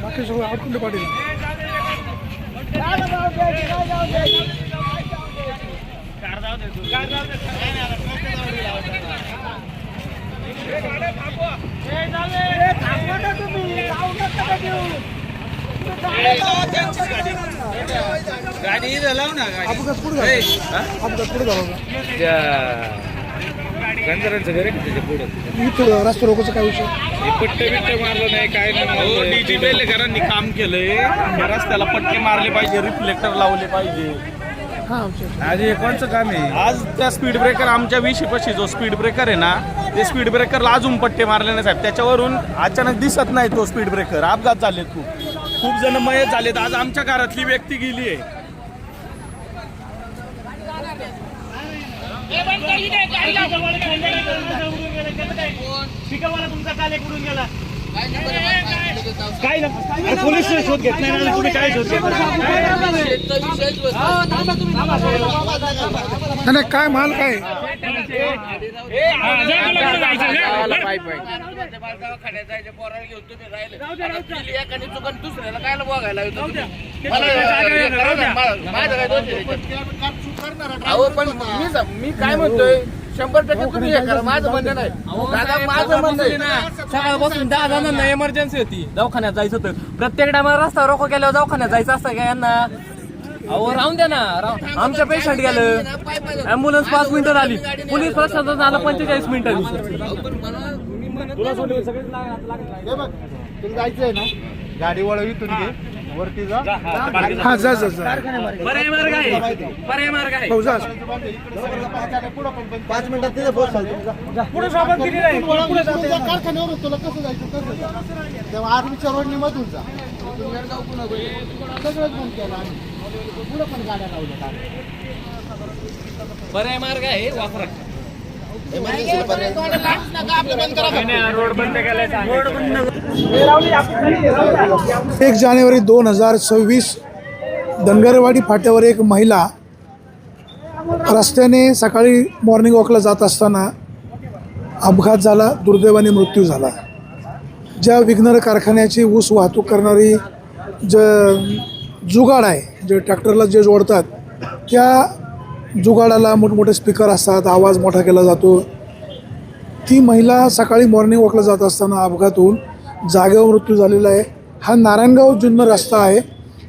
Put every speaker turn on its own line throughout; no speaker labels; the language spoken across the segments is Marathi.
बाकी सगळं आटकुंडे पाटील
गाडी लाव ना
अपघात कुठे झाला अपघात कुठे झाला
गंजरांचं घर आहे त्याच्या पुढे
इथं रस्ता रोकोचा काय विषय
पट्टे बिट्टे मारलं नाही काय नाही डीजीबेलेकरांनी काम केलंय या रस्त्याला पट्टे मारले पाहिजे रिफ्लेक्टर लावले पाहिजे आज हे कोणचं काम आहे आज त्या स्पीड ब्रेकर आमच्या 20 जो स्पीड ब्रेकर आहे ना ते स्पीड ब्रेकरला अजून पट्टे मारले नाही साहेब त्याच्यावरून अचानक दिसत नाही तो स्पीड ब्रेकर अपघात झालेत खूप जण मयत झालेत आज आमच्या घरातली व्यक्ती गेली आहे काय ना पोलीस शोध घेत नाही ना तुम्ही काय शोध घेत
नाही काय माल काय
पण मी काय म्हणतोय 100% तुम्ही हे करा माझं म्हणणं नाही दादा माझं म्हणणं आहे ना
सकाळपासून 10 जणांना इमर्जन्सी होती दवाखान्यात जायचं होतं प्रत्येक टायमाला रस्ता रोको केल्यावर दवाखान्यात जायचं असतं का यांना अहो राहून द्या ना आमच्या पेशंट गेलं ॲम्ब्युलन्स 5 मिनिटं झाली पोलीस प्रशासन झालं 45 मिनिटं
तुला जायचंय ना गाडी वळव इथून घे वरती जा
हा जा
पर्याय मार्ग आहे
भाऊ जा
5 मिनिटात तिथे पोहोचाल
पुढे सोबत गेली नाही पुढे जाते
कारखान्यावरून तुला कसं जायचं तेव्हा आर्मीच्या रोडनी मधून जा सगळंच बंद केलं आम्ही पुढे पण गाड्या लावल्या
पर्याय मार्ग आहे वापरा
रोड बंद 1 जानेवारी 2026 धनगरवाडी फाट्यावर एक महिला रस्त्याने सकाळी मॉर्निंग वॉकला जात असताना अपघात झाला दुर्दैवाने मृत्यू झाला ज्या विघ्नर कारखान्याची ऊस वाहतूक करणारी जुगाड आहे जे ट्रॅक्टरला जे जोडतात त्या जुगाडाला मोठमोठे स्पीकर असतात आवाज मोठा केला जातो ती महिला सकाळी मॉर्निंग वॉकला जात असताना अपघात होऊन जागेवर मृत्यू झालेला आहे हा नारायणगाव जुन्नर रस्ता आहे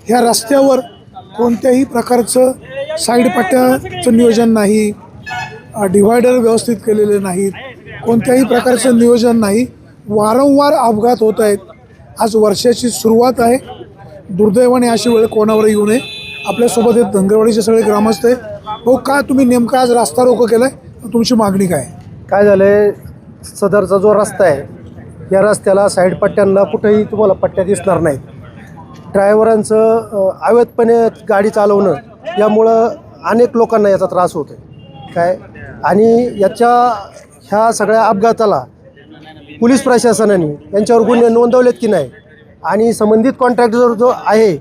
ह्या रस्त्यावर कोणत्याही प्रकारचं साईड पट्ट्याचं नियोजन नाही डिव्हायडर व्यवस्थित केलेले नाहीत कोणत्याही प्रकारचं नियोजन नाही वारंवार अपघात होत आहेत आज वर्षाची सुरुवात आहे दुर्दैवाने अशी वेळ कोणावर येऊ नये आपल्यासोबत हे धनगरवाडीचे सगळे ग्रामस्थ आहे भाऊ का तुम्ही नेमका आज रस्ता रोको केला आहे तुमची मागणी काय
झालं आहे सदरचा जो रस्ता आहे या रस्त्याला साईड पट्ट्यांना कुठेही तुम्हाला पट्ट्या दिसणार नाहीत ड्रायव्हरांचं अवैधपणे गाडी चालवणं यामुळं अनेक लोकांना याचा त्रास होतो काय आणि ह्या सगळ्या अपघाताला पोलीस प्रशासनाने यांच्यावर गुन्हे नोंदवलेत की नाही आणि संबंधित कॉन्ट्रॅक्टर जो आहे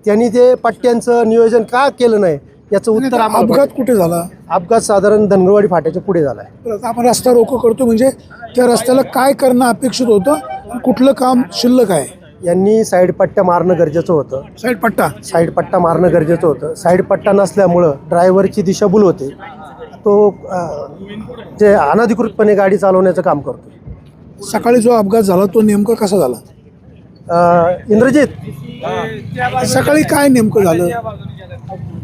त्यांनी ते पट्ट्यांचं नियोजन का केलं नाही याचं उत्तर
अपघात कुठे झाला
अपघात साधारण धनगरवाडी फाट्याच्या पुढे झाला आहे
आपण रस्ता रोको करतो म्हणजे त्या रस्त्याला काय करणं अपेक्षित होतं आणि कुठलं काम शिल्लक आहे
यांनी साईड पट्ट्या मारणं गरजेचं होतं
साईड
पट्टा मारणं गरजेचं होतं साईड पट्टा नसल्यामुळं ड्रायव्हरची दिशाभूल होते तो जे अनधिकृतपणे गाडी चालवण्याचं काम करतो
सकाळी जो अपघात झाला तो नेमका कसा झाला
इंद्रजित
सकाळी काय नेमकं झालं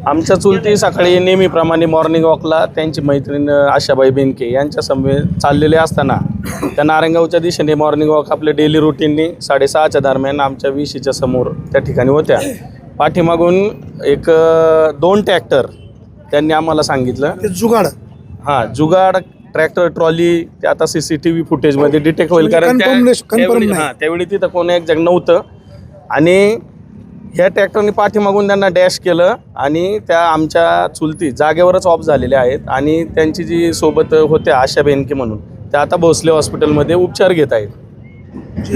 आमच्या चुलती सकाळी नेहमीप्रमाणे मॉर्निंग वॉकला त्यांची मैत्रीण आशाबाई बेनके यांच्या समवेत चाललेले असताना त्या नारायणगावच्या दिशेने मॉर्निंग वॉक आपल्या डेली रुटीननी 6:30च्या दरम्यान आमच्या 20च्या समोर त्या ठिकाणी होत्या पाठीमागून 2 ट्रॅक्टर त्यांनी आम्हाला सांगितलं
जुगाड
जुगाड ट्रॅक्टर ट्रॉली ते आता CCTV फुटेजमध्ये डिटेक्ट होईल कारण त्यावेळी तिथं कोणी एक जग नव्हतं आणि ह्या ट्रॅक्टरने पाठीमागून त्यांना डॅश केलं आणि त्या आमच्या चुलती जागेवरच ऑफ झालेल्या आहेत आणि त्यांची जी सोबत होत्या आशा बेनके म्हणून त्या आता भोसले हॉस्पिटलमध्ये उपचार घेत आहेत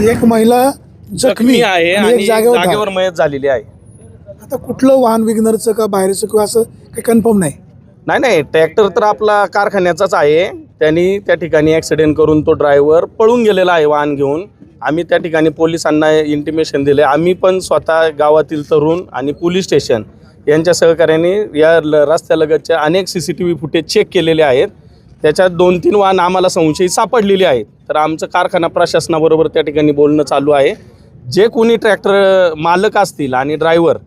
एक महिला जखमी
आहे आणि जागेवर मयत झालेली आहे
आता कुठलं वाहन विघ्नरचं का बाहेरचं किंवा असं काही कन्फर्म नाही
नाही, ट्रॅक्टर तर आपला कारखान्याचाच आहे. त्यांनी त्या ठिकाणी ॲक्सिडेंट करून तो ड्रायव्हर पळून गेलेला आहे वाहन घेऊन. आम्ही त्या ठिकाणी पोलिसांना इंटिमेशन दिले. आम्ही पण स्वतः गावातील तरुण आणि पोलीस स्टेशन यांच्या सहकार्याने या रस्त्यालगतच्या अनेक CCTV फुटेज चेक केलेले आहेत. त्याच्यात 2-3 वाहन आम्हाला संशयित सापडलेली आहेत. तर आमचं कारखाना प्रशासनाबरोबर त्या ठिकाणी बोलणं चालू आहे. जे कोणी ट्रॅक्टर मालक असतील आणि ड्रायव्हर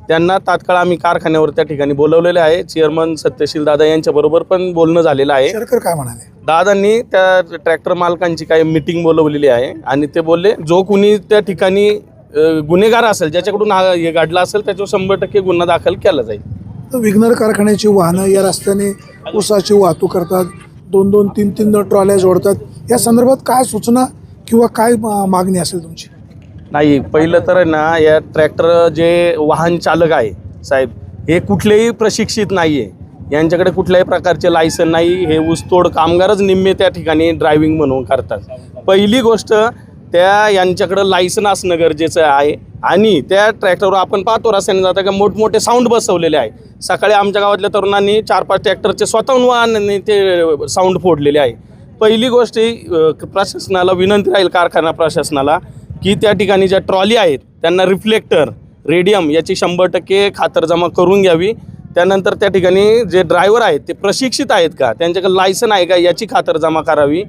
त्यांना तात्काळ आम्ही कारखान्यावर त्या ठिकाणी बोलवलेले आहे. चेअरमन सत्यशील दादा यांच्याबरोबर पण बोलणं झालेलं आहे.
शेरकर काय म्हणाले?
दादांनी त्या ट्रॅक्टर मालकांची काही मीटिंग बोलवलेली आहे आणि ते बोलले जो कोणी त्या ठिकाणी गुन्हेगार असेल, ज्याच्याकडून हे घडला असेल, त्याच्यावर 100% गुन्हा दाखल केला जाईल.
तर विघ्नर कारखान्याची वाहनं या रस्त्याने ऊसाची वाहतूक करतात, 2-2, 3-3 ट्रॉल्या जोडतात. या संदर्भात काय सूचना किंवा काय मागणी असेल तुमची?
नाही, पहिलं तर ना, या ट्रॅक्टर जे वाहन चालक आहे साहेब, हे कुठलेही प्रशिक्षित नाही आहे. यांच्याकडे कुठल्याही प्रकारचे लायसन नाही. हे ऊसतोड कामगारच निम्मे त्या ठिकाणी ड्रायव्हिंग म्हणून करतात. पहिली गोष्ट, त्या यांच्याकडं लायसन असणं गरजेचं आहे. आणि त्या ट्रॅक्टरवर आपण पाहतो रस्त्याने जाता का मोठमोठे साऊंड बसवलेले आहे. सकाळी आमच्या गावातल्या तरुणांनी 4-5 ट्रॅक्टरचे स्वतःहून वाहनांनी ते साऊंड फोडलेले आहे. पहिली गोष्ट प्रशासनाला विनंती राहील, कारखाना प्रशासनाला, की त्या ठिकाणी ज्या ट्रॉली आहेत त्यांना रिफ्लेक्टर, रेडियम याची 100% खातरजमा करून घ्यावी. त्यानंतर त्या ठिकाणी जे ड्रायव्हर आहेत ते प्रशिक्षित आहेत का, त्यांच्याकडे लायसन आहे का, याची खातरजमा करावी.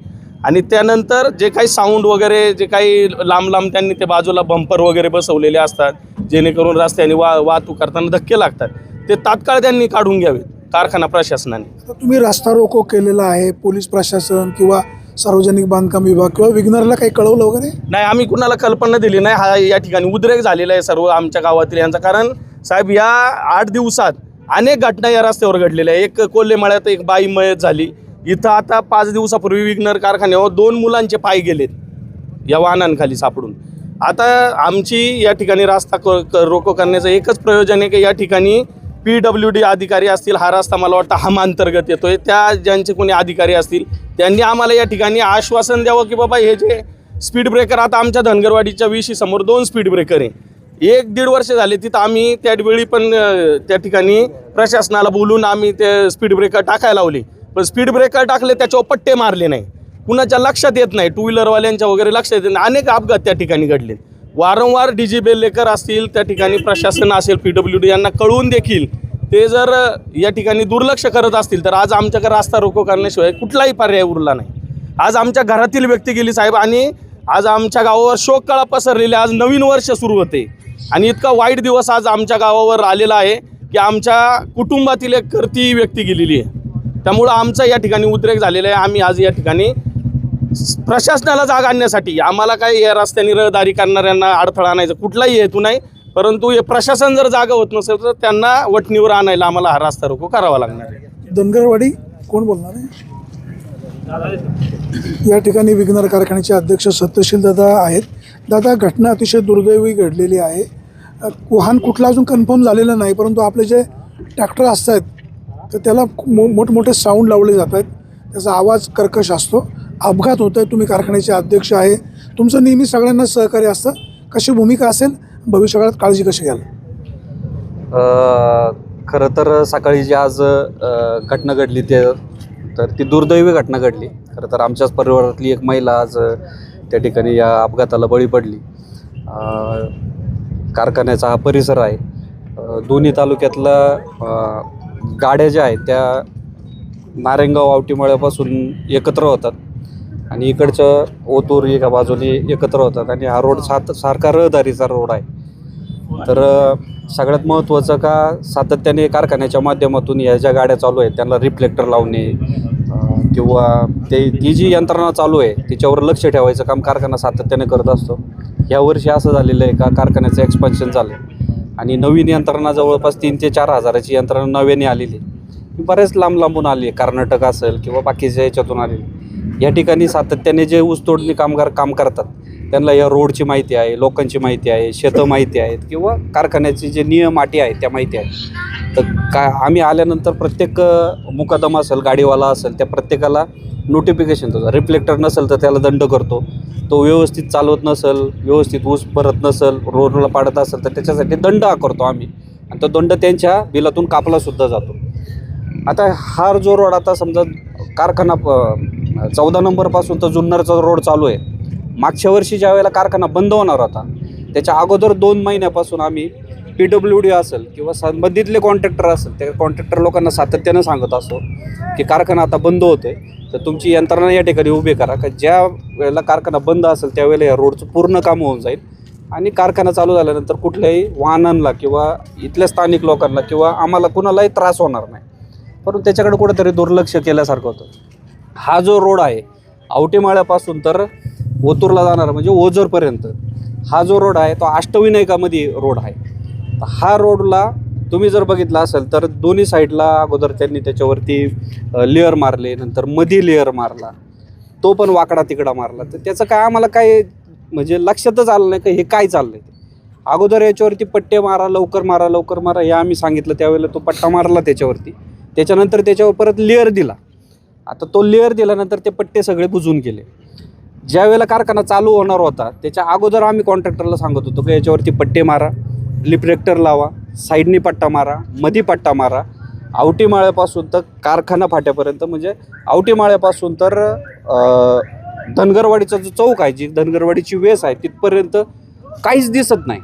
आणि त्यानंतर जे काही साऊंड वगैरे, जे काही लांब त्यांनी ते बाजूला बंपर वगैरे बसवलेले असतात, जेणेकरून रस्त्याने वाहतूक करताना धक्के लागतात, ते तात्काळ त्यांनी काढून घ्यावे कारखाना प्रशासनाने.
तर तुम्ही रस्ता रोको केलेला आहे, पोलीस प्रशासन किंवा सार्वजनिक बांधकाम विभाग किंवा विघ्नरला काही कळवलं वगैरे?
नाही, आम्ही कुणाला कल्पना दिली नाही. हा या ठिकाणी उद्रेक झालेला आहे सर्व आमच्या गावातील यांचा. कारण साहेब, या 8 दिवसात अनेक घटना या रस्त्यावर घडलेल्या आहे. एक कोल्हेमाळ्यात एक बाई मयत झाली. इथं आता 5 दिवसापूर्वी विघ्नर कारखान्यावर 2 मुलांचे पाय गेलेत या वाहनांखाली सापडून. आता आमची या ठिकाणी रस्ता रोको करण्याचं एकच प्रयोजन आहे की या ठिकाणी PWD अधिकारी असतील, हा रस्ता मला वाटतं हम अंतर्गत येतोय, त्या ज्यांचे कोणी अधिकारी असतील त्यांनी आम्हाला या ठिकाणी आश्वासन द्यावं की बाबा हे जे स्पीड ब्रेकर, आता आमच्या धनगरवाडीच्या विशी समोर 2 स्पीड ब्रेकर आहे. 1-1.5 वर्ष झाले तिथं. आम्ही त्यावेळी पण त्या ठिकाणी प्रशासनाला बोलून आम्ही ते स्पीड ब्रेकर टाकायला लावले, पण स्पीड ब्रेकर टाकले त्याच्यावर पट्टे मारले नाही. कुणाच्या लक्षात येत नाही, 2 व्हीलरवाल्यांच्या वगैरे लक्षात येत नाही. अनेक अपघात त्या ठिकाणी घडले. वारंवार DG बेल्लेकर असतील, त्या ठिकाणी प्रशासन असेल, PWD यांना कळवून देखील ते जर या ठिकाणी दुर्लक्ष करत असतील तर आज आमच्याकडे रस्ता रोको करण्याशिवाय कुठलाही पर्याय उरला नाही. आज आमच्या घरातील व्यक्ती गेली साहेब, आणि आज आमच्या गावावर शोककळा पसरलेली. आज नवीन वर्ष सुरू होते आणि इतका वाईट दिवस आज आमच्या गावावर आलेला आहे की आमच्या कुटुंबातील एक कर्ती व्यक्ती गेलेली आहे. त्यामुळं आमचा या ठिकाणी उद्रेक झालेला आहे. आम्ही आज या ठिकाणी प्रशासनाला जाग आणण्यासाठी, आम्हाला काही या रस्त्याने रहदारी करणाऱ्यांना अडथळा आणायचा कुठलाही हेतू नाही, परंतु हे प्रशासन जर जागा होत नसेल तर त्यांना वठणीवर आणायला आम्हाला हा रस्ता रोको करावा लागणार आहे.
धनगरवाडी कोण बोलणार आहे? या ठिकाणी विघ्नर कारखान्याचे अध्यक्ष सत्यशील दादा आहेत. दादा, घटना अतिशय दुर्दैवी घडलेली आहे. वाहन कुठला अजून कन्फर्म झालेलं नाही, परंतु आपले जे ट्रॅक्टर असतात तर त्याला मोठमोठे साऊंड लावले जात आहेत, त्याचा आवाज कर्कश असतो, अपघात होत आहे. तुम्ही कारखान्याचे अध्यक्ष आहे, तुमचं नेहमी सगळ्यांना सहकार्य असतं. कशी भूमिका असेल, भविष्यकाळात काळजी कशी घ्याल?
खरं तर सकाळी जी आज घटना घडली तर ती दुर्दैवी घटना घडली. खरं तर आमच्याच परिवारातली एक महिला आज त्या ठिकाणी या अपघाताला बळी पडली. कारखान्याचा हा परिसर आहे. दोन्ही तालुक्यातला गाड्या ज्या आहेत त्या नारायणगाव आवटीमळ्यापासून एकत्र होतात आणि इकडचं ओतूर एका बाजूने एकत्र होतात आणि हा रोड सारखा रहदारीचा रोड आहे. तर सगळ्यात महत्त्वाचं का, सातत्याने कारखान्याच्या माध्यमातून या ज्या गाड्या चालू आहेत त्यांना रिफ्लेक्टर लावणे किंवा ती जी यंत्रणा चालू आहे तिच्यावर लक्ष ठेवायचं काम कारखाना सातत्याने करत असतो. यावर्षी असं झालेलं आहे का कारखान्याचं एक्सपान्शन झालं आणि नवीन यंत्रणा जवळपास 3 ते 4 हजाराची यंत्रणा नव्याने आलेली, बरेच लांबून आली आहे. कर्नाटक असेल किंवा बाकीच्या याच्यातून आलेली. या ठिकाणी सातत्याने जे ऊसतोडणी कामगार काम करतात त्यांना या रोडची माहिती आहे, लोकांची माहिती आहे, शेतं माहिती आहेत किंवा कारखान्याचे जे नियम अटी आहेत त्या माहिती आहेत. तर आम्ही आल्यानंतर प्रत्येक मुकादम असेल, गाडीवाला असेल, त्या प्रत्येकाला नोटिफिकेशन देतो. रिफ्लेक्टर नसेल तर त्याला दंड करतो. तो व्यवस्थित चालवत नसेल, व्यवस्थित ऊस भरत नसेल, रोडला पाडत असेल तर त्याच्यासाठी दंड आकारतो आम्ही आणि तो दंड त्यांच्या बिलातून कापलासुद्धा जातो. आता हा जो रोड आता समजा कारखाना 14 नंबरपासून तर जुन्नरचा रोड चालू आहे. मागच्या वर्षी ज्या वेळेला कारखाना बंद होणार होता त्याच्या अगोदर 2 महिन्यापासून आम्ही PWD असेल किंवा संबंधितले कॉन्ट्रॅक्टर असेल त्या कॉन्ट्रॅक्टर लोकांना सातत्यानं सांगत असतो की कारखाना आता बंद होतोय, तर तुमची यंत्रणा या ठिकाणी उभी करा, का ज्या वेळेला कारखाना बंद असेल त्यावेळेला या रोडचं पूर्ण काम होऊन जाईल आणि कारखाना चालू झाल्यानंतर कुठल्याही वाहनांना किंवा इथल्या स्थानिक लोकांना किंवा आम्हाला कुणालाही त्रास होणार नाही. परंतु त्याच्याकडे कुठंतरी दुर्लक्ष केल्यासारखं होतं. हा जो रोड आहे आवटेमाळ्यापासून तर ओतूरला जाणार म्हणजे ओझरपर्यंत हा जो रोड आहे तो अष्टविनायकामध्ये रोड आहे. हा रोडला तुम्ही जर बघितला असेल तर दोन्ही साईडला अगोदर त्यांनी त्याच्यावरती लेअर मारले, नंतर मधी लेअर मारला, तो पण वाकडा तिकडा मारला. तर त्याचं काय आम्हाला काय म्हणजे लक्षातच आलं नाही की हे काय चाललं आहे. अगोदर याच्यावरती पट्टे मारा, लवकर मारा, लवकर मारा हे आम्ही सांगितलं, त्यावेळेला तो पट्टा मारला त्याच्यावरती, त्याच्यानंतर त्याच्यावर परत लेअर दिला. आता तो लेअर दिल्यानंतर ते पट्टे सगळे बुजून गेले. ज्या वेळेला कारखाना चालू होणार होता त्याच्या अगोदर आम्ही कॉन्ट्रॅक्टरला सांगत होतो की याच्यावरती पट्टे मारा, लिफ्लेक्टर लावा, साईडनी पट्टा मारा, मधी पट्टा मारा. आवटीमाळ्यापासून तर कारखाना फाट्यापर्यंत म्हणजे आवटीमाळ्यापासून तर धनगरवाडीचा जो चौक आहे, जी धनगरवाडीची वेस आहे तिथपर्यंत काहीच दिसत नाही.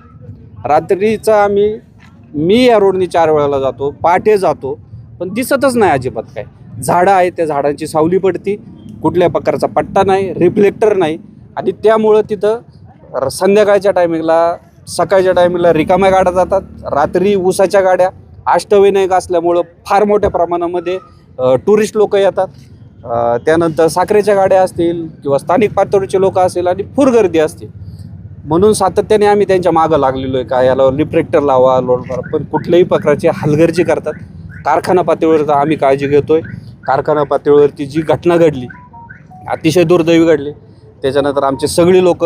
रात्रीचा मी या रोडनी 4 वेळाला जातो, पहाटे जातो, पण दिसतच नाही अजिबात. काय झाडं आहे त्या झाडांची सावली पडती, कुठल्या प्रकारचा पट्टा नाही, रिफ्लेक्टर नाही. आणि त्यामुळं तिथं संध्याकाळच्या टायमिंगला, सकाळच्या टायमिंगला रिकाम्या गाड्या जातात, रात्री ऊसाच्या गाड्या, अष्टविनायक असल्यामुळं फार मोठ्या प्रमाणामध्ये टुरिस्ट लोक येतात. त्यानंतर साखरेच्या गाड्या असतील किंवा स्थानिक पातळीचे लोक असतील आणि फुल गर्दी असते. म्हणून सातत्याने आम्ही त्यांच्या मागं लागलेलो आहे का याला रिफ्लेक्टर लावा, लोड मारा, पण कुठल्याही प्रकारची हलगर्जी करतात. कारखाना पातळीवर आम्ही काळजी घेतोय. कारखाना पातळीवरती जी घटना घडली अतिशय दुर्दैवी घडली, त्याच्यानंतर आमचे सगळी लोक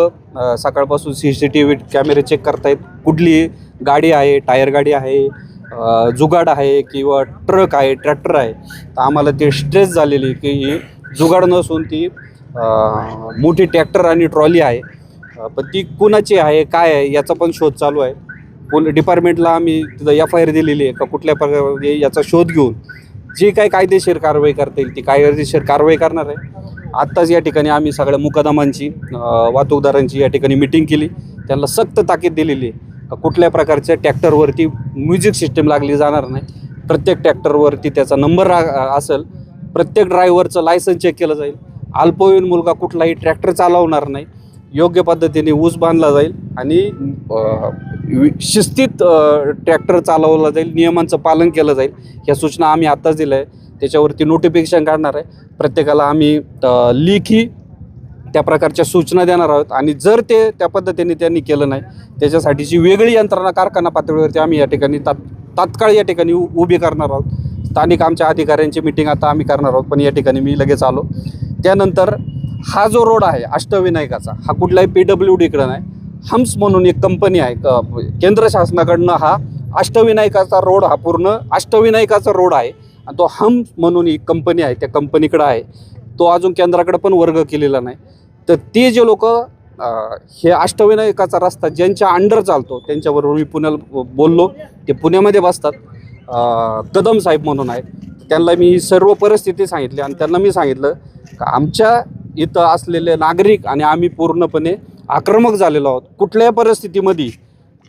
सकाळपासून CCTV कॅमेरे चेक करतायत. कुठली गाडी आहे, टायर गाडी आहे, जुगाड आहे किंवा ट्रक आहे, ट्रॅक्टर आहे, तर आम्हाला ते स्ट्रेस झालेली की ही जुगाड नसून ती मोठी ट्रॅक्टर आणि ट्रॉली आहे. पण ती कुणाची आहे काय आहे याचा पण शोध चालू आहे. डिपार्टमेंटला आम्ही तिथं FIR दिलेली आहे का कुठल्या प्रकारे याचा शोध घेऊन जी काही कायदेशीर कारवाई करता येईल ती कायदेशीर कारवाई करणार आहे. आत्ताच या ठिकाणी आम्ही सगळ्या मुकादमांची, वाहतूकदारांची या ठिकाणी मिटिंग केली. त्यांना सक्त ताकीद दिलेली आहे का कुठल्या प्रकारच्या ट्रॅक्टरवरती म्युझिक सिस्टीम लागली जाणार नाही. प्रत्येक ट्रॅक्टरवरती त्याचा नंबर असेल, प्रत्येक ड्रायव्हरचं लायसन्स चेक केलं जाईल, अल्पवयीन मुलगा कुठलाही ट्रॅक्टर चालवणार नाही, योग्य पद्धतीने ऊस बांधला जाईल आणि शिस्तीत ट्रॅक्टर चालवला जाईल, नियमांचं पालन केलं जाईल. ह्या सूचना आम्ही आत्ताच दिल्या आहे. त्याच्यावरती नोटिफिकेशन काढणार आहे. प्रत्येकाला आम्ही लेखी त्या प्रकारच्या सूचना देणार आहोत आणि जर ते त्या पद्धतीने त्यांनी केलं नाही त्याच्यासाठीची वेगळी यंत्रणा कारखाना पातळीवरती आम्ही या ठिकाणी तात्काळ या ठिकाणी उभी करणार आहोत. स्थानिक आमच्या अधिकाऱ्यांची मिटिंग आता आम्ही करणार आहोत, पण या ठिकाणी मी लगेच आलो. त्यानंतर हा जो रोड आहे अष्टविनायकाचा, हा कुठलाही PWDकडं नाही, हम्स म्हणून एक कंपनी आहे केंद्र शासनाकडनं. हा अष्टविनायकाचा रोड, हा पूर्ण अष्टविनायकाचा रोड आहे आणि तो हम्स म्हणून एक कंपनी आहे, त्या कंपनीकडं आहे. तो अजून केंद्राकडे पण वर्ग केलेला नाही. तर ते जे लोक हे अष्टविनायकाचा रस्ता ज्यांच्या अंडर चालतो त्यांच्याबरोबर मी पुण्याला बोललो. ते पुण्यामध्ये बसतात, कदम साहेब म्हणून आहेत. त्यांना मी सर्व परिस्थिती सांगितली आणि त्यांना मी सांगितलं का आमच्या इथं असलेले नागरिक आणि आम्ही पूर्णपणे आक्रमक झालेलो आहोत. कुठल्याही परिस्थितीमध्ये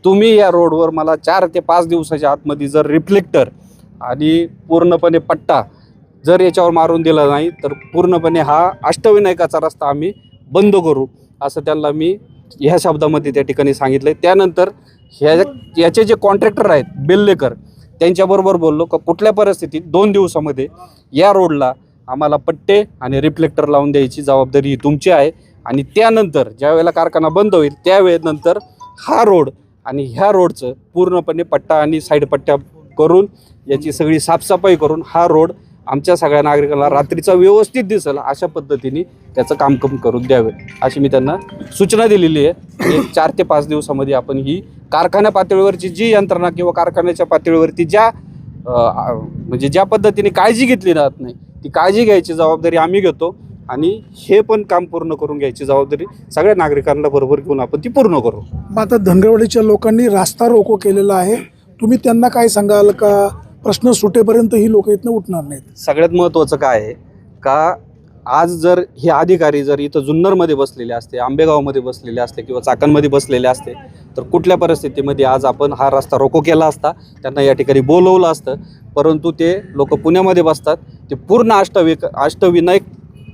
तुम्ही या रोडवर मला 4 ते 5 दिवसाच्या आतमध्ये जर रिफ्लेक्टर आणि पूर्णपणे पट्टा जर याच्यावर मारून दिला नाही तर पूर्णपणे हा अष्टविनायकाचा रस्ता आम्ही बंद करू, असं त्यांना मी ह्या शब्दामध्ये त्या ठिकाणी सांगितलं. त्यानंतर याचे जे कॉन्ट्रॅक्टर आहेत बेल्लेकर त्यांच्याबरोबर बोललो का कुठल्या परिस्थितीत 2 दिवसामध्ये या रोडला आम्हाला पट्टे आणि रिफ्लेक्टर लावून द्यायची जबाबदारी ही तुमची आहे. आणि त्यानंतर ज्यावेळेला कारखाना बंद होईल त्यावेळेनंतर हा रोड आणि ह्या रोडचं पूर्णपणे पट्टा आणि साईड पट्ट्या करून याची सगळी साफसफाई करून हा रोड आमच्या सगळ्या नागरिकांना रात्रीचा व्यवस्थित दिसेल अशा पद्धतीने त्याचं काम करून द्यावे अशी मी त्यांना सूचना दिलेली आहे. 4 ते 5 दिवसामध्ये आपण ही कारखान्या पातळीवरची जी यंत्रणा किंवा कारखान्याच्या पातळीवरती ज्या म्हणजे ज्या पद्धतीने काळजी घेतली जात नाही ती काळजी घ्यायची जबाबदारी आम्ही घेतो आणि हे पण काम पूर्ण करून घ्यायची जबाबदारी सगळ्या नागरिकांना बरोबर घेऊन आपण ती पूर्ण करू.
मग आता धनगरवाडीच्या लोकांनी रास्ता रोको केलेला आहे, तुम्ही त्यांना काय सांगाल का प्रश्न सुटेपर्यंत ही लोक इथनं उठणार नाहीत.
सगळ्यात महत्त्वाचं काय आहे का आज जर हे अधिकारी जर इथं जुन्नरमध्ये बसलेले असते, आंबेगावमध्ये बसलेले असते किंवा चाकणमध्ये बसलेले असते तर कुठल्या परिस्थितीमध्ये आज आपण हा रस्ता रोको केला असता, त्यांना या ठिकाणी बोलवलं असतं. परंतु ते लोक पुण्यामध्ये बसतात, ते पूर्ण अष्टविनायक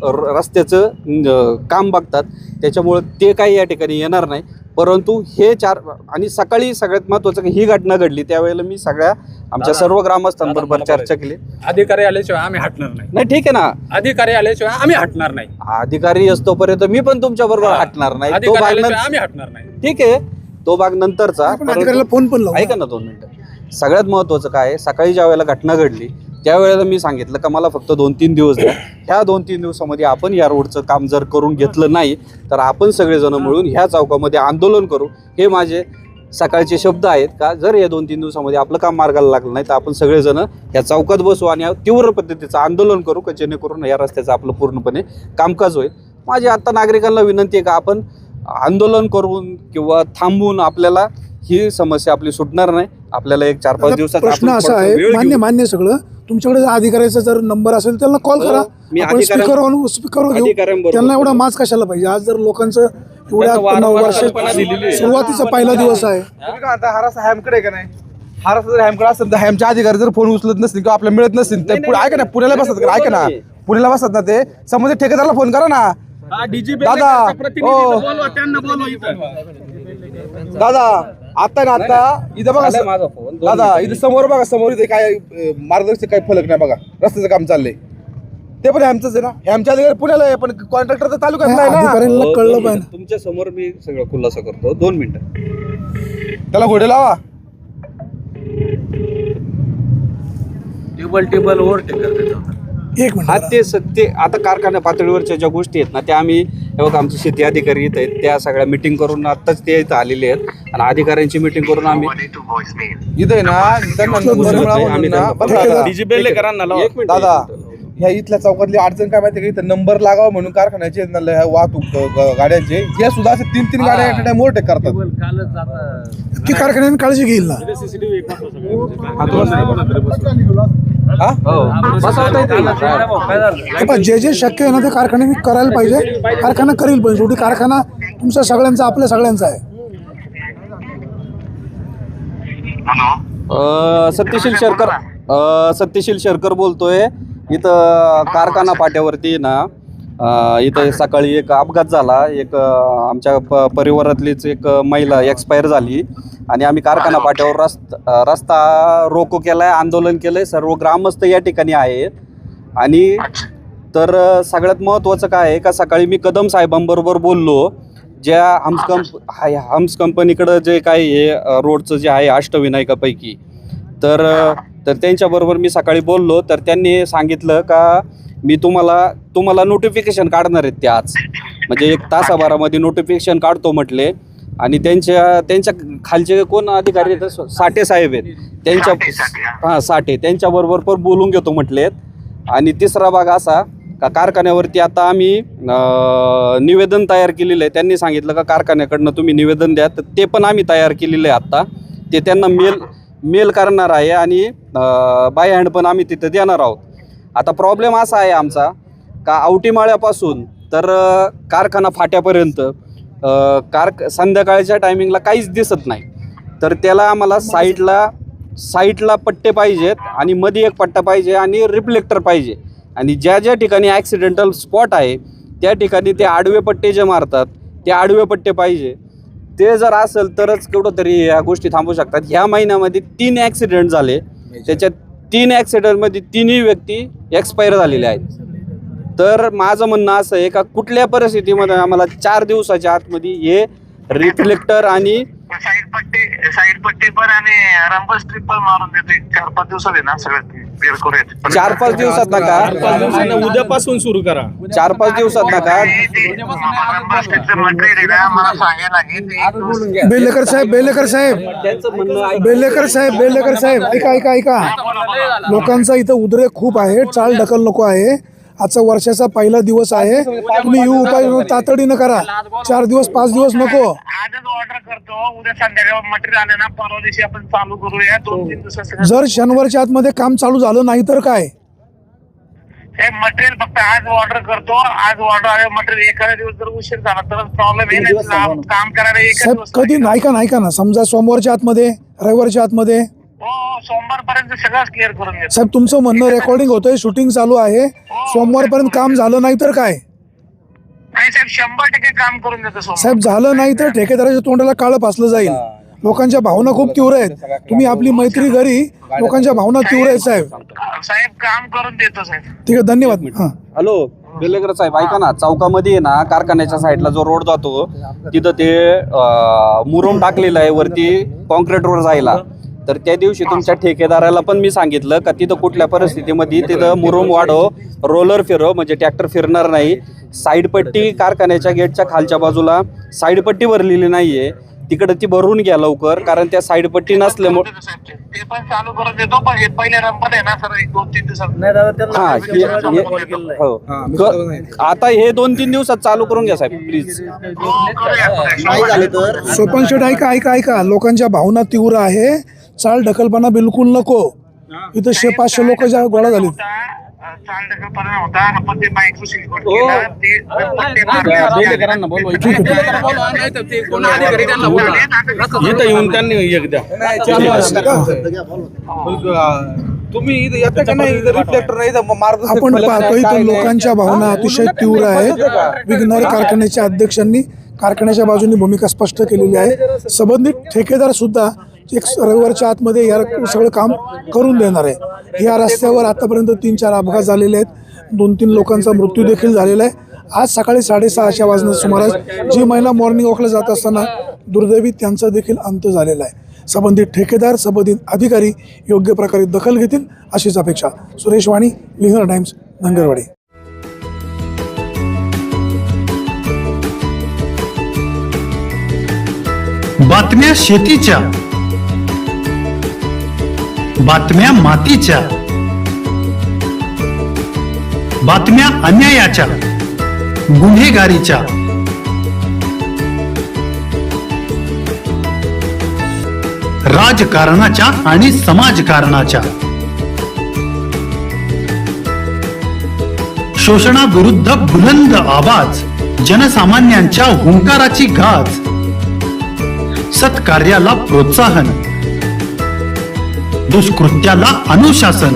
रस्त्याचं काम बघतात, त्याच्यामुळं ते काही या ठिकाणी येणार नाही. परंतु हे आणि सकाळी सगळ्यात महत्त्वाचं ही घटना घडली त्यावेळेला मी सगळ्या आमच्या सर्व ग्रामस्थांबरोबर चर्चा केली.
अधिकारी आल्याशिवाय आम्ही हटणार नाही.
नाही ठीक आहे ना,
अधिकारी आल्याशिवाय आम्ही हटणार नाही.
अधिकारी असतोपर्यंत मी पण तुमच्या बरोबर हटणार नाही. तो
अधिकारी
भाग
आल्याशिवाय आम्ही हटणार नाही.
ठीक आहे, तो भाग नंतरचा.
आपण अधिकाऱ्याला फोन पण लावू.
ऐका ना 2 मिनिटं. सगळ्यात महत्त्वाचं काय आहे, सकाळी ज्या वेळेला घटना घडली त्यावेळेला मी सांगितलं का मला फक्त 2-3 दिवस द्या. ह्या 2-3 दिवसामध्ये आपण या रोडचं काम जर करून घेतलं नाही तर आपण सगळेजण मिळून ह्या चौकामध्ये आंदोलन करू. हे माझे सकाळचे शब्द आहेत का जर या 2-3 दिवसामध्ये आपलं काम मार्गाला लागलं नाही तर आपण सगळेजण ह्या चौकात बसू आणि तीव्र पद्धतीचं आंदोलन करू का जेणेकरून या रस्त्याचं आपलं पूर्णपणे कामकाज होईल. माझी आत्ता नागरिकांना विनंती आहे का आपण आंदोलन करून किंवा थांबून आपल्याला ही समस्या आपली सुटणार नाही. आपल्याला एक 4-5 दिवसात
प्रश्न असा आहे, मान्य सगळं, तुमच्याकडे जर अधिकाऱ्याचा जर नंबर असेल त्यांना कॉल करा.
मी
आपण स्पीकरवर घेऊ. त्यांना एवढा माज कशाला पाहिजे? आज जर लोकांचं एवढ्या 9 वर्ष सुरुवातीचा पहिला दिवस आहे.
हा रस्ता हॅमकडे का नाही, हा रस्ता जर हॅमकडे असेल तर हॅमच्या अधिकारी जर फोन उचलत नसतील किंवा आपल्याला मिळत नसतील तर ऐका ना, पुण्याला बसतात का? ऐका ना, पुण्याला बसतात ना, ते संबंधित ठेकेदाराला फोन करा ना. दादा दादा आता ना आता इथं बघा
माझा फोन
दादा, इथं समोर बघा, समोर इथे काय मार्गदर्शक काही फलक नाही बघा, रस्त्याचं काम चाललंय. ते पण हॅमचंच आहे ना, हॅमच्या अधिकारी पुण्याला आहे पण कॉन्ट्रॅक्टर तर तालुक्यात नाही ना.
अधिकाऱ्यांना कळलं पाहिजे.
तुमच्या समोर मी सगळं खुलासा करतो. 2 मिनिटं.
त्याला घोडे लावा.
टेबल ओव्हरटेक करते.
एक मिनिट.
हा ते आता कारखान्या पातळीवरच्या ज्या गोष्टी आहेत ना त्या आम्ही हे बघा आमचे शेती अधिकारी इथं आहेत, त्या सगळ्या मिटिंग करून आत्ताच ते इथं आलेले आहेत आणि अधिकाऱ्यांची मिटिंग करून आम्ही
इथं आहे ना, त्यांना नंबर मिळावा म्हणून ना, बरं दादा,
एक मिनिट.
दादा ह्या इथल्या चौकातली अडचण काय माहिती का, इथं नंबर लागावा म्हणून कारखान्याचे ह्या वाहतूक गाड्यांचे हे सुद्धा असे 3-3 गाड्या एका टाइम ओव्हरटेक करतात.
ती कारखान्याने काळजी घेईल ना. जे शक्य आहे ना ते कारखान्याने करायला पाहिजे. कारखाना करील पण शेवटी कारखाना तुमचा सगळ्यांचा, आपल्या सगळ्यांचा आहे.
सत्यशील शेरकर बोलतोय. इथं कारखाना पाट्यावरती ना इथं सकाळी एक अपघात झाला. एक आमच्या परिवारातलीच एक महिला एक्सपायर झाली आणि आम्ही कारखाना पाट्यावर रस्ता रोको केलाय, आंदोलन केलंय. सर्व ग्रामस्थ या ठिकाणी आहेत. आणि तर सगळ्यात महत्त्वाचं काय आहे का सकाळी मी कदम साहेबांबरोबर बोललो, ज्या हम्स कंपनीकडं जे काय हे रोडचं जे आहे अष्टविनायकापैकी, तर त्यांच्याबरोबर मी सकाळी बोललो तर त्यांनी सांगितलं का मी तुम्हाला नोटिफिकेशन काढणार आहेत ते आज, म्हणजे 1 तासाभरामध्ये नोटिफिकेशन काढतो म्हटले. आणि त्यांच्या खालचे कोण अधिकारी आहेत, साठे साहेब आहेत, साठे त्यांच्याबरोबर पण बोलून घेतो म्हटलेत. आणि तिसरा भाग असा का कारखान्यावरती आता आम्ही निवेदन तयार केलेलं आहे. त्यांनी सांगितलं का कारखान्याकडनं तुम्ही निवेदन द्या, तर ते पण आम्ही तयार केलेलं आहे आत्ता. ते त्यांना मेल करणार आहे आणि बाय हँड पण आम्ही तिथं देणार आहोत. आता प्रॉब्लेम असा आहे आमचा का आवटीमाळ्यापासून तर कारखाना फाट्यापर्यंत संध्याकाळच्या टायमिंगला काहीच दिसत नाही. तर त्याला आम्हाला साईडला पट्टे पाहिजेत आणि मध्ये एक पट्टा पाहिजे आणि रिफ्लेक्टर पाहिजे. आणि ज्या ठिकाणी ॲक्सिडेंटल स्पॉट आहे त्या ठिकाणी ते आडवे पट्टे जे मारतात ते आडवे पट्टे पाहिजे. ते जर असेल तरच केवढं तरी ह्या गोष्टी थांबू शकतात. ह्या महिन्यामध्ये 3 ॲक्सिडेंट झाले, त्याच्यात 3 ॲक्सिडेंटमध्ये 3ही व्यक्ती एक्सपायर झालेल्या आहेत. तर माझं म्हणणं असं आहे का कुठल्या परिस्थितीमध्ये आम्हाला 4 दिवसाच्या आतमध्ये हे रिफ्लेक्टर आणि
साईड पट्टी पण आणि रंबर स्ट्रिप पण मारून देते. 4-5 दिवसात आहे ना सगळं क्लिअर करूयात.
4-5 दिवसात नका,
उद्यापासून सुरू करा.
4-5 दिवसात नका.
रंबर स्ट्रिपचं मटेरियल आहे ना, मला सांगायला लागेल.
बेलेकर साहेब
त्यांचं म्हणणं
बेलेकर साहेब ऐका. लोकांचा इथं उद्रेक खूप आहे, चाल ढकल नको आहे. आजचा वर्षाचा पहिला दिवस आहे, तुम्ही ही उपाय तातडीनं करा. 4 दिवस 5 दिवस नको.
आजच ऑर्डर करतो, उद्या संध्याकाळी मटेरियल आले ना परवा दिवशी आपण चालू करूया. 2-3 दिवसात
जर शनिवारच्या आतमध्ये काम चालू झालं नाही तर काय?
मटेरियल फक्त आज ऑर्डर करतो, आज ऑर्डर आले मटेरियल एखादा दिवस जर उशीर झाला तर प्रॉब्लेम आहे. नाही काम करायला एका
साहेब
दिवस
कधी नाही का ना, समजा सोमवारच्या आतमध्ये, रविवारच्या आतमध्ये.
हो, सोमवारपर्यंत सगळं क्लिअर करून देतो.
साहेब तुमचं म्हणणं रेकॉर्डिंग होतंय, शूटिंग चालू आहे, सोमवारपर्यंत काम झालं नाही तर काय?
नाही साहेब, 100% काम करून देतो सोमवार.
साहेब झालं नाही तर ठेकेदाराच्या तोंडाला काळं फासलं जाईल. लोकांच्या भावना खूप तीव्र आहेत. तुम्ही आपली मैत्री घरी, लोकांच्या भावना तीव्र आहेत साहेब.
साहेब काम करून देतो साहेब.
ठीक आहे, धन्यवाद. हां
हॅलो बेलेकर साहेब, ऐका ना, चौकामध्ये आहे ना, कारखान्याच्या साईडला जो रोड जातो तिथं ते मुरुम टाकलेलं आहे वरती कॉन्क्रीटवर जायला. तर त्या दिवशी तुमच्या ठेकेदाराला पण मी सांगितलं का तिथं कुठल्या परिस्थितीमध्ये तिथं मुरुम वाढव, रोलर फिरव, म्हणजे ट्रॅक्टर फिरणार नाही. साईडपट्टी कारखान्याच्या गेटच्या खालच्या बाजूला साईडपट्टी भरलेली नाहीये, तिकडे ती भरून घ्या लवकर, कारण त्या साईडपट्टी नसल्यामुळे.
ते पण चालू करून देतो, पण हे पहिले नंबर आहे ना सर, 2-3 दिवसात.
आता हे 2-3 दिवसात चालू करून घ्या साहेब प्लीज.
सोपन शेठ ऐका, लोकांच्या भावना तीव्र आहे. चाल ढकलपणा बिलकुल नको. इथं 500 लोक गोळा झाले.
चाल ढकलपणा होता, आपण ते माईक सिलेक्ट केलं, ते पट्टे मारले.
बेलेकरांना बोलवा.
इथं येऊन त्यांनी एकदा तुम्ही इथं येता का नाही? इथं रिफ्लेक्टर नाही,
आपण पाहतोय तर लोकांच्या भावना अतिशय तीव्र आहेत. विघ्नर कारखान्याच्या अध्यक्षांनी कारखान्याच्या बाजूने भूमिका स्पष्ट केलेली आहे. संबंधित ठेकेदार सुद्धा एक रविवारच्या आतमध्ये या सगळं काम करून देणार आहे. या रस्त्यावर आतापर्यंत 3-4 अपघात झालेले आहेत. 2-3 लोकांचा मृत्यू देखील झालेला आहे. आज सकाळी 6:30 वाजण्याच्या सुमारास जी महिला मॉर्निंग वॉकला जात असताना दुर्दैवी त्यांचा देखील अंत झालेला आहे. संबंधित ठेकेदार, संबंधित अधिकारी योग्य प्रकारे दखल घेतील अशीच अपेक्षा. सुरेश वाणी, विघ्नर टाइम्स, धनगरवाडी.
बातम्या शेतीच्या, बातम्या मातीच्या, बातम्या अन्यायाच्या, गुन्हेगारीच्या, राजकारणाच्या आणि समाजकारणाच्या, शोषणाविरुद्ध बुलंद आवाज, जनसामान्यांच्या हुंकाराची गाज, सत्कार्याला प्रोत्साहन, दुष्कृत्याला अनुशासन,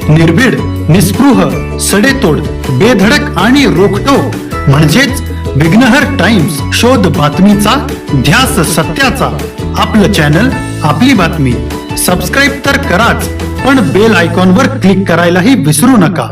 निर्भीड, निस्पृह, सडेतोड, बेधडक आणि रोखटोक म्हणजेच विघ्नहर टाइम्स. शोध बातमीचा, ध्यास सत्याचा. आपलं चॅनल, आपली बातमी. सबस्क्राईब तर कराच, पण बेल आयकॉनवर क्लिक करायलाही विसरू नका.